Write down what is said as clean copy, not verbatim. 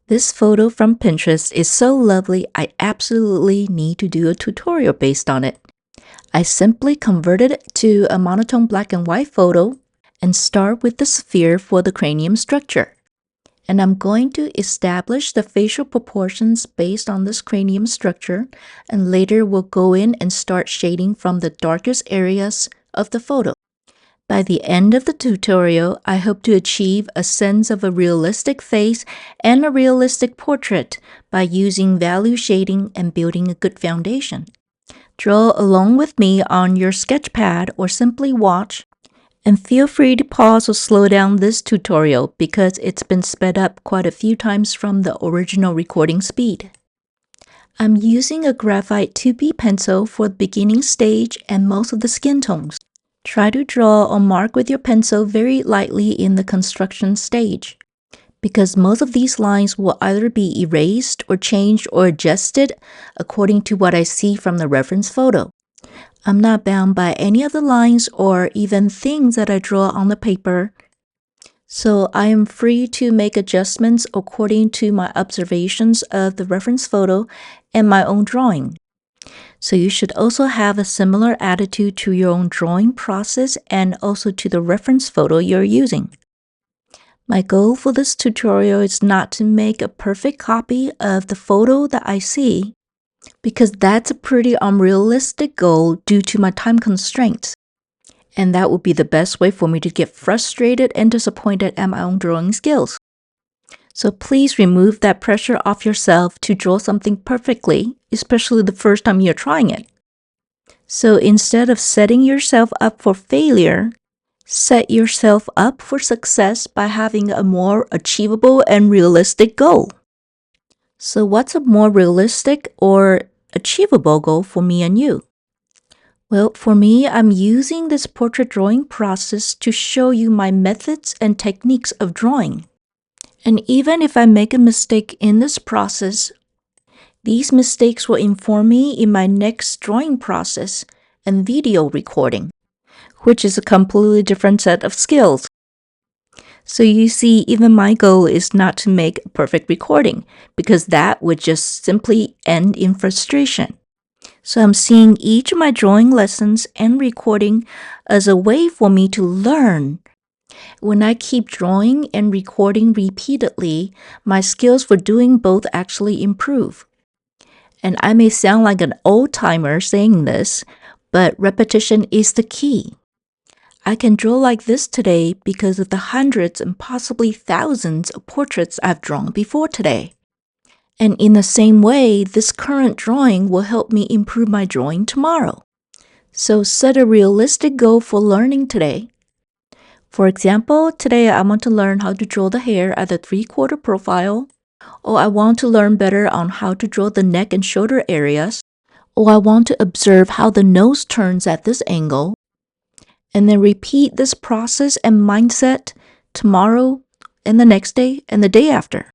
This photo from Pinterest is so lovely, I absolutely need to do a tutorial based on it. I simply converted it to a monotone black and white photo and start with the sphere for the cranium structure. And I'm going to establish the facial proportions based on this cranium structure, and later we'll go in and start shading from the darkest areas of the photo. By the end of the tutorial, I hope to achieve a sense of a realistic face and a realistic portrait by using value shading and building a good foundation. Draw along with me on your sketch pad or simply watch, and feel free to pause or slow down this tutorial because it's been sped up quite a few times from the original recording speed. I'm using a graphite 2B pencil for the beginning stage and most of the skin tones. Try to draw or mark with your pencil very lightly in the construction stage, because most of these lines will either be erased or changed or adjusted according to what I see from the reference photo. I'm not bound by any of the lines or even things that I draw on the paper, so I am free to make adjustments according to my observations of the reference photo and my own drawing. So you should also have a similar attitude to your own drawing process and also to the reference photo you're using. My goal for this tutorial is not to make a perfect copy of the photo that I see, because that's a pretty unrealistic goal due to my time constraints. And that would be the best way for me to get frustrated and disappointed at my own drawing skills. So please remove that pressure off yourself to draw something perfectly, especially the first time you're trying it. So instead of setting yourself up for failure, set yourself up for success by having a more achievable and realistic goal. So what's a more realistic or achievable goal for me and you? Well, for me, I'm using this portrait drawing process to show you my methods and techniques of drawing. And even if I make a mistake in this process, these mistakes will inform me in my next drawing process and video recording, which is a completely different set of skills. So you see, even my goal is not to make a perfect recording, because that would just simply end in frustration. So I'm seeing each of my drawing lessons and recording as a way for me to learn. When I keep drawing and recording repeatedly, my skills for doing both actually improve. And I may sound like an old-timer saying this, but repetition is the key. I can draw like this today because of the hundreds and possibly thousands of portraits I've drawn before today. And in the same way, this current drawing will help me improve my drawing tomorrow. So set a realistic goal for learning today. For example, today I want to learn how to draw the hair at the 3/4 profile, or I want to learn better on how to draw the neck and shoulder areas, or I want to observe how the nose turns at this angle, and then repeat this process and mindset tomorrow and the next day and the day after.